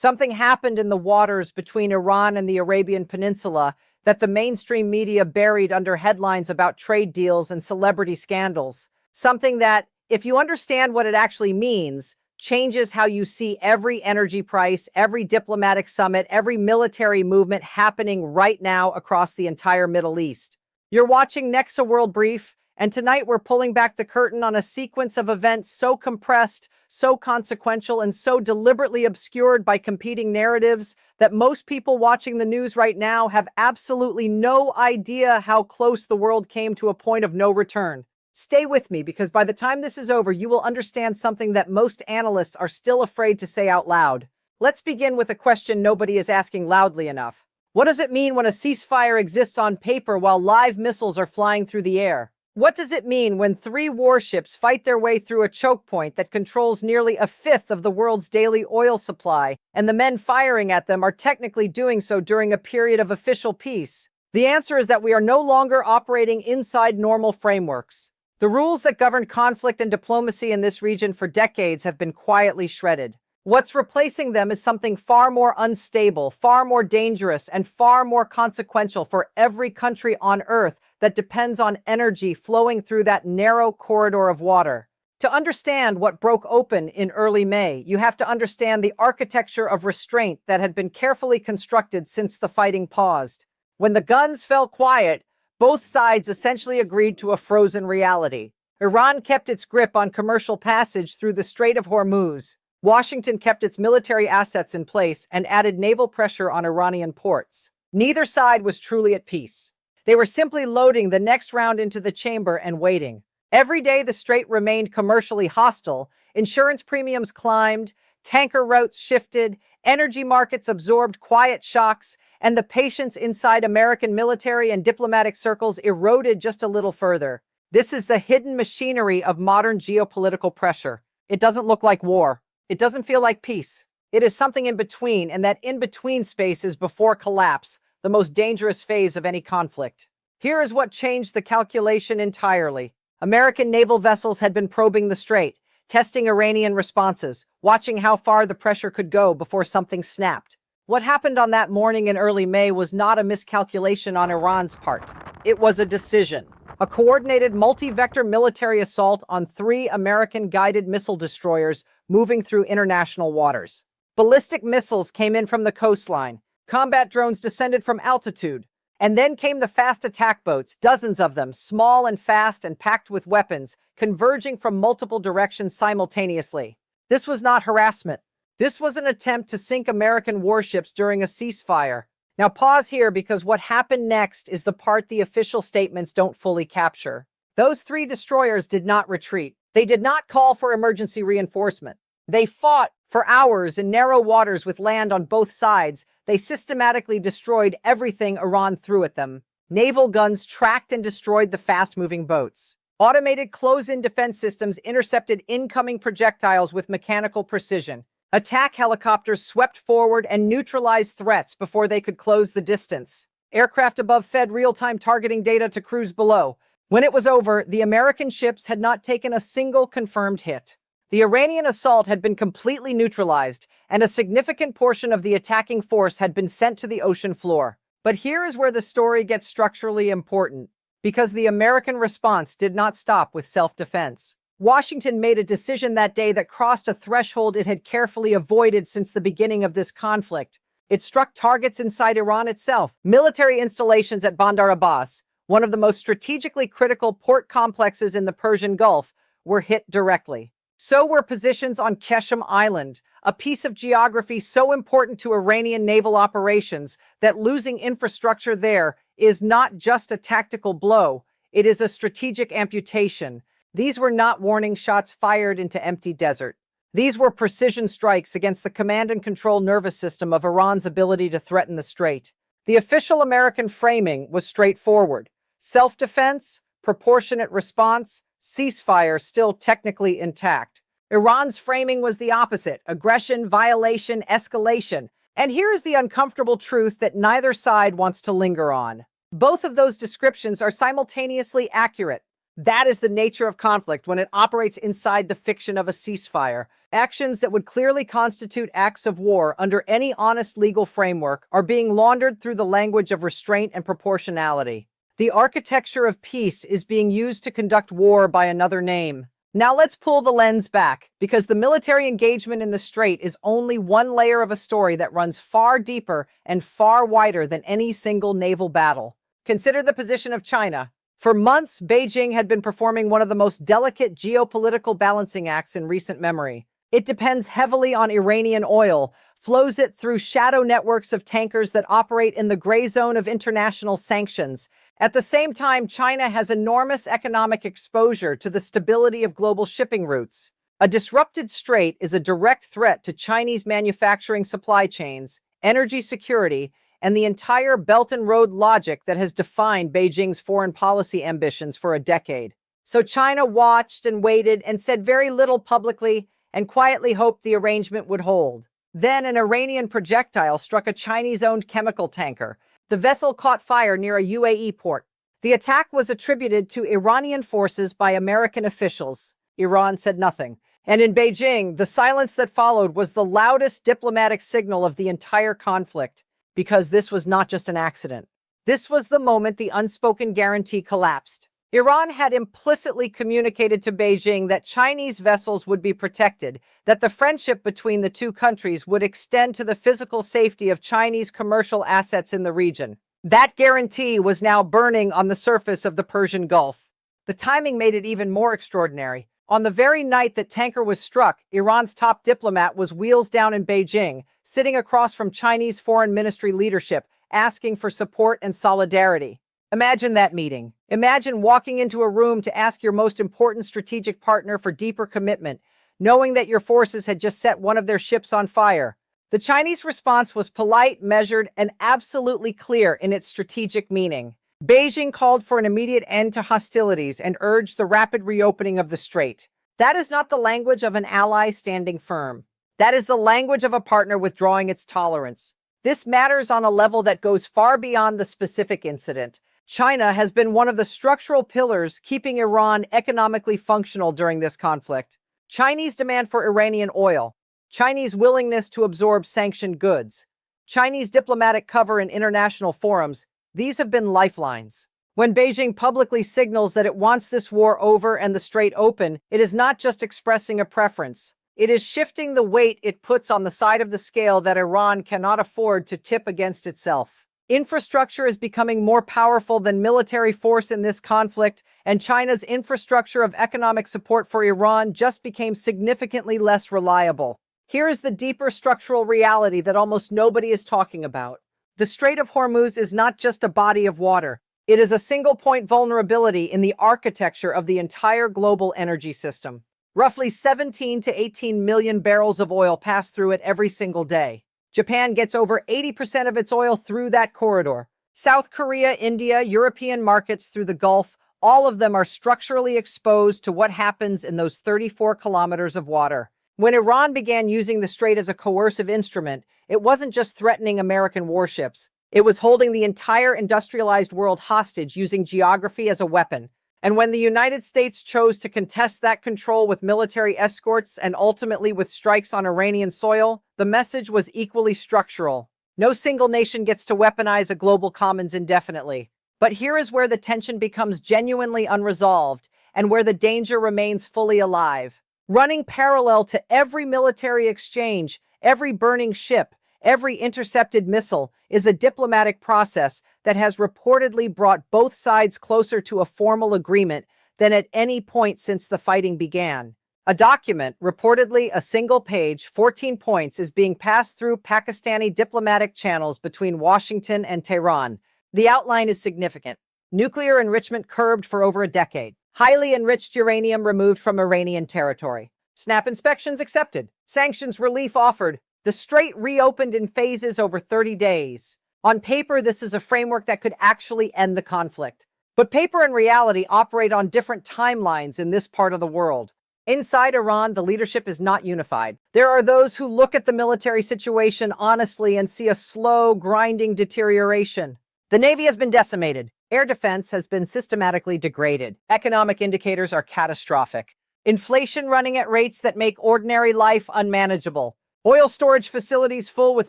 Something happened in the waters between Iran and the Arabian Peninsula that the mainstream media buried under headlines about trade deals and celebrity scandals. Something that, if you understand what it actually means, changes how you see every energy price, every diplomatic summit, every military movement happening right now across the entire Middle East. You're watching NexaWorldBrief, and tonight we're pulling back the curtain on a sequence of events so compressed, so consequential, and so deliberately obscured by competing narratives that most people watching the news right now have absolutely no idea how close the world came to a point of no return. Stay with me, because by the time this is over, you will understand something that most analysts are still afraid to say out loud. Let's begin with a question nobody is asking loudly enough. What does it mean when a ceasefire exists on paper while live missiles are flying through the air? What does it mean when 3 warships fight their way through a choke point that controls nearly a fifth of the world's daily oil supply, and the men firing at them are technically doing so during a period of official peace? The answer is that we are no longer operating inside normal frameworks. The rules that governed conflict and diplomacy in this region for decades have been quietly shredded. What's replacing them is something far more unstable, far more dangerous, and far more consequential for every country on Earth that depends on energy flowing through that narrow corridor of water. To understand what broke open in early May, you have to understand the architecture of restraint that had been carefully constructed since the fighting paused. When the guns fell quiet, both sides essentially agreed to a frozen reality. Iran kept its grip on commercial passage through the Strait of Hormuz. Washington kept its military assets in place and added naval pressure on Iranian ports. Neither side was truly at peace. They were simply loading the next round into the chamber and waiting. Every day the strait remained commercially hostile. Insurance premiums climbed, tanker routes shifted, energy markets absorbed quiet shocks, and the patience inside American military and diplomatic circles eroded just a little further. This is the hidden machinery of modern geopolitical pressure. It doesn't look like war. It doesn't feel like peace. It is something in between, and that in-between space is before collapse, the most dangerous phase of any conflict. Here is what changed the calculation entirely. American naval vessels had been probing the strait, testing Iranian responses, watching how far the pressure could go before something snapped. What happened on that morning in early May was not a miscalculation on Iran's part. It was a decision. A coordinated multi-vector military assault on 3 American guided missile destroyers moving through international waters. Ballistic missiles came in from the coastline. Combat drones descended from altitude. And then came the fast attack boats, dozens of them, small and fast and packed with weapons, converging from multiple directions simultaneously. This was not harassment. This was an attempt to sink American warships during a ceasefire. Now pause here, because what happened next is the part the official statements don't fully capture. Those 3 destroyers did not retreat. They did not call for emergency reinforcement. They fought for hours in narrow waters with land on both sides. They systematically destroyed everything Iran threw at them. Naval guns tracked and destroyed the fast-moving boats. Automated close-in defense systems intercepted incoming projectiles with mechanical precision. Attack helicopters swept forward and neutralized threats before they could close the distance. Aircraft above fed real-time targeting data to crews below. When it was over, the American ships had not taken a single confirmed hit. The Iranian assault had been completely neutralized, and a significant portion of the attacking force had been sent to the ocean floor. But here is where the story gets structurally important, because the American response did not stop with self-defense. Washington made a decision that day that crossed a threshold it had carefully avoided since the beginning of this conflict. It struck targets inside Iran itself. Military installations at Bandar Abbas, one of the most strategically critical port complexes in the Persian Gulf, were hit directly. So were positions on Qeshm Island, a piece of geography so important to Iranian naval operations that losing infrastructure there is not just a tactical blow, it is a strategic amputation. These were not warning shots fired into empty desert. These were precision strikes against the command and control nervous system of Iran's ability to threaten the strait. The official American framing was straightforward. Self-defense, proportionate response, ceasefire still technically intact. Iran's framing was the opposite: aggression, violation, escalation. And here is the uncomfortable truth that neither side wants to linger on. Both of those descriptions are simultaneously accurate. That is the nature of conflict when it operates inside the fiction of a ceasefire. Actions that would clearly constitute acts of war under any honest legal framework are being laundered through the language of restraint and proportionality. The architecture of peace is being used to conduct war by another name. Now let's pull the lens back, because the military engagement in the Strait is only one layer of a story that runs far deeper and far wider than any single naval battle. Consider the position of China. For months, Beijing had been performing one of the most delicate geopolitical balancing acts in recent memory. It depends heavily on Iranian oil, flows it through shadow networks of tankers that operate in the gray zone of international sanctions. At the same time, China has enormous economic exposure to the stability of global shipping routes. A disrupted strait is a direct threat to Chinese manufacturing supply chains, energy security, and the entire Belt and Road logic that has defined Beijing's foreign policy ambitions for a decade. So China watched and waited and said very little publicly and quietly hoped the arrangement would hold. Then an Iranian projectile struck a Chinese-owned chemical tanker. The vessel caught fire near a UAE port. The attack was attributed to Iranian forces by American officials. Iran said nothing. And in Beijing, the silence that followed was the loudest diplomatic signal of the entire conflict, because this was not just an accident. This was the moment the unspoken guarantee collapsed. Iran had implicitly communicated to Beijing that Chinese vessels would be protected, that the friendship between the two countries would extend to the physical safety of Chinese commercial assets in the region. That guarantee was now burning on the surface of the Persian Gulf. The timing made it even more extraordinary. On the very night that tanker was struck, Iran's top diplomat was wheels down in Beijing, sitting across from Chinese foreign ministry leadership, asking for support and solidarity. Imagine that meeting. Imagine walking into a room to ask your most important strategic partner for deeper commitment, knowing that your forces had just set one of their ships on fire. The Chinese response was polite, measured, and absolutely clear in its strategic meaning. Beijing called for an immediate end to hostilities and urged the rapid reopening of the strait. That is not the language of an ally standing firm. That is the language of a partner withdrawing its tolerance. This matters on a level that goes far beyond the specific incident. China has been one of the structural pillars keeping Iran economically functional during this conflict. Chinese demand for Iranian oil, Chinese willingness to absorb sanctioned goods, Chinese diplomatic cover in international forums, these have been lifelines. When Beijing publicly signals that it wants this war over and the strait open, it is not just expressing a preference. It is shifting the weight it puts on the side of the scale that Iran cannot afford to tip against itself. Infrastructure is becoming more powerful than military force in this conflict, and China's infrastructure of economic support for Iran just became significantly less reliable. Here is the deeper structural reality that almost nobody is talking about. The Strait of Hormuz is not just a body of water. It is a single-point vulnerability in the architecture of the entire global energy system. Roughly 17 to 18 million barrels of oil pass through it every single day. Japan gets over 80% of its oil through that corridor. South Korea, India, European markets through the Gulf, all of them are structurally exposed to what happens in those 34 kilometers of water. When Iran began using the strait as a coercive instrument, it wasn't just threatening American warships. It was holding the entire industrialized world hostage using geography as a weapon. And when the United States chose to contest that control with military escorts and ultimately with strikes on Iranian soil, the message was equally structural. No single nation gets to weaponize a global commons indefinitely. But here is where the tension becomes genuinely unresolved and where the danger remains fully alive. Running parallel to every military exchange, every burning ship, every intercepted missile is a diplomatic process that has reportedly brought both sides closer to a formal agreement than at any point since the fighting began. A document, reportedly a single page, 14 points, is being passed through Pakistani diplomatic channels between Washington and Tehran. The outline is significant. Nuclear enrichment curbed for over a decade. Highly enriched uranium removed from Iranian territory. Snap inspections accepted. Sanctions relief offered. The strait reopened in phases over 30 days. On paper, this is a framework that could actually end the conflict. But paper and reality operate on different timelines in this part of the world. Inside Iran, the leadership is not unified. There are those who look at the military situation honestly and see a slow, grinding deterioration. The Navy has been decimated. Air defense has been systematically degraded. Economic indicators are catastrophic. Inflation running at rates that make ordinary life unmanageable. Oil storage facilities full with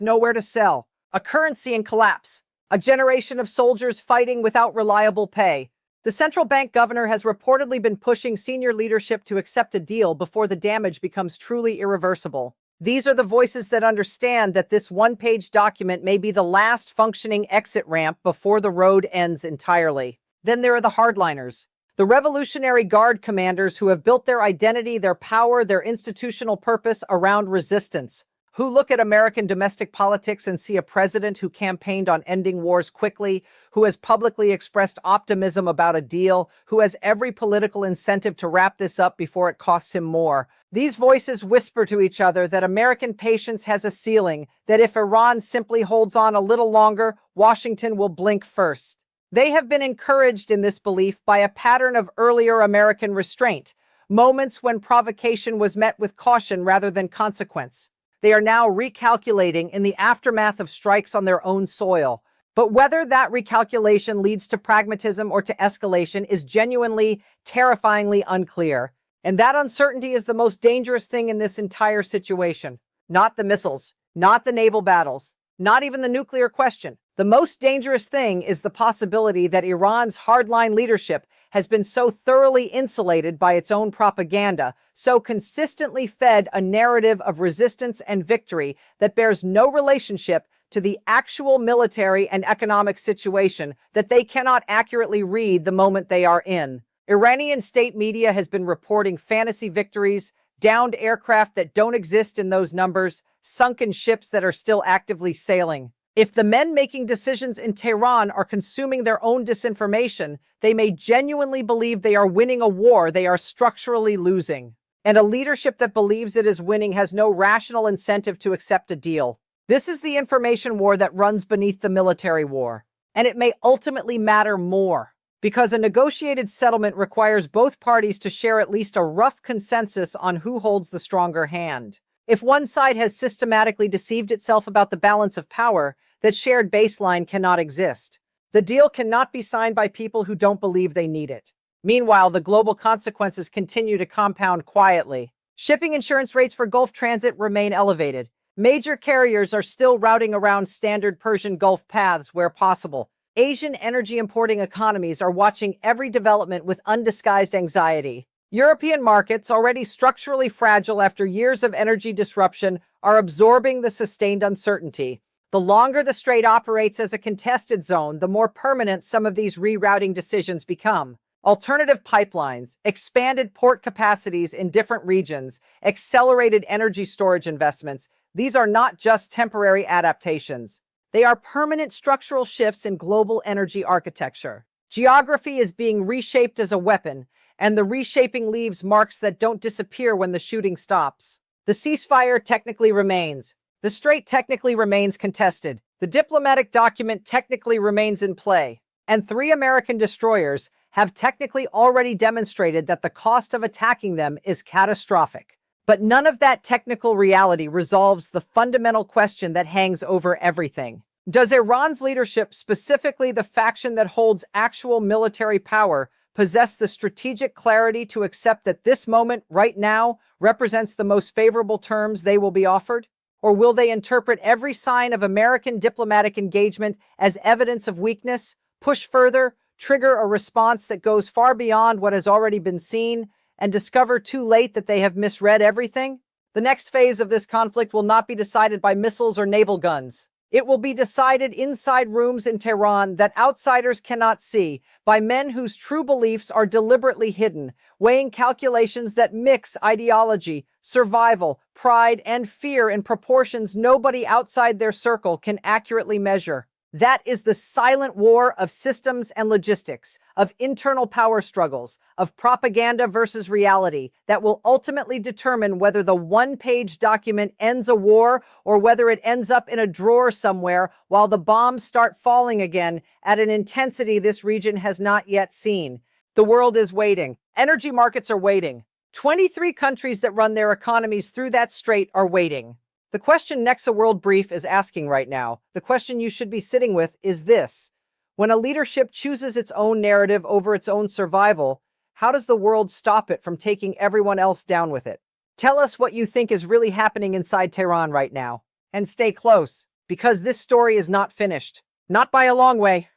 nowhere to sell. A currency in collapse. A generation of soldiers fighting without reliable pay. The central bank governor has reportedly been pushing senior leadership to accept a deal before the damage becomes truly irreversible. These are the voices that understand that this one-page document may be the last functioning exit ramp before the road ends entirely. Then there are the hardliners, the Revolutionary Guard commanders who have built their identity, their power, their institutional purpose around resistance, who look at American domestic politics and see a president who campaigned on ending wars quickly, who has publicly expressed optimism about a deal, who has every political incentive to wrap this up before it costs him more. These voices whisper to each other that American patience has a ceiling, that if Iran simply holds on a little longer, Washington will blink first. They have been encouraged in this belief by a pattern of earlier American restraint, moments when provocation was met with caution rather than consequence. They are now recalculating in the aftermath of strikes on their own soil. But whether that recalculation leads to pragmatism or to escalation is genuinely, terrifyingly unclear. And that uncertainty is the most dangerous thing in this entire situation. Not the missiles, not the naval battles, not even the nuclear question. The most dangerous thing is the possibility that Iran's hardline leadership has been so thoroughly insulated by its own propaganda, so consistently fed a narrative of resistance and victory that bears no relationship to the actual military and economic situation, that they cannot accurately read the moment they are in. Iranian state media has been reporting fantasy victories, downed aircraft that don't exist in those numbers, sunken ships that are still actively sailing. If the men making decisions in Tehran are consuming their own disinformation, they may genuinely believe they are winning a war they are structurally losing. And a leadership that believes it is winning has no rational incentive to accept a deal. This is the information war that runs beneath the military war. And it may ultimately matter more, because a negotiated settlement requires both parties to share at least a rough consensus on who holds the stronger hand. If one side has systematically deceived itself about the balance of power, that shared baseline cannot exist. The deal cannot be signed by people who don't believe they need it. Meanwhile, the global consequences continue to compound quietly. Shipping insurance rates for Gulf transit remain elevated. Major carriers are still routing around standard Persian Gulf paths where possible. Asian energy importing economies are watching every development with undisguised anxiety. European markets, already structurally fragile after years of energy disruption, are absorbing the sustained uncertainty. The longer the strait operates as a contested zone, the more permanent some of these rerouting decisions become. Alternative pipelines, expanded port capacities in different regions, accelerated energy storage investments, these are not just temporary adaptations. They are permanent structural shifts in global energy architecture. Geography is being reshaped as a weapon, and the reshaping leaves marks that don't disappear when the shooting stops. The ceasefire technically remains. The strait technically remains contested. The diplomatic document technically remains in play. And 3 American destroyers have technically already demonstrated that the cost of attacking them is catastrophic. But none of that technical reality resolves the fundamental question that hangs over everything. Does Iran's leadership, specifically the faction that holds actual military power, possess the strategic clarity to accept that this moment, right now, represents the most favorable terms they will be offered? Or will they interpret every sign of American diplomatic engagement as evidence of weakness, push further, trigger a response that goes far beyond what has already been seen, and discover too late that they have misread everything? The next phase of this conflict will not be decided by missiles or naval guns. It will be decided inside rooms in Tehran that outsiders cannot see, by men whose true beliefs are deliberately hidden, weighing calculations that mix ideology, survival, pride, and fear in proportions nobody outside their circle can accurately measure. That is the silent war of systems and logistics, of internal power struggles, of propaganda versus reality that will ultimately determine whether the one-page document ends a war or whether it ends up in a drawer somewhere while the bombs start falling again at an intensity this region has not yet seen. The world is waiting. Energy markets are waiting. 23 countries that run their economies through that strait are waiting. The question NexaWorldBrief is asking right now, the question you should be sitting with is this: When a leadership chooses its own narrative over its own survival, how does the world stop it from taking everyone else down with it? Tell us what you think is really happening inside Tehran right now. And stay close, because this story is not finished. Not by a long way.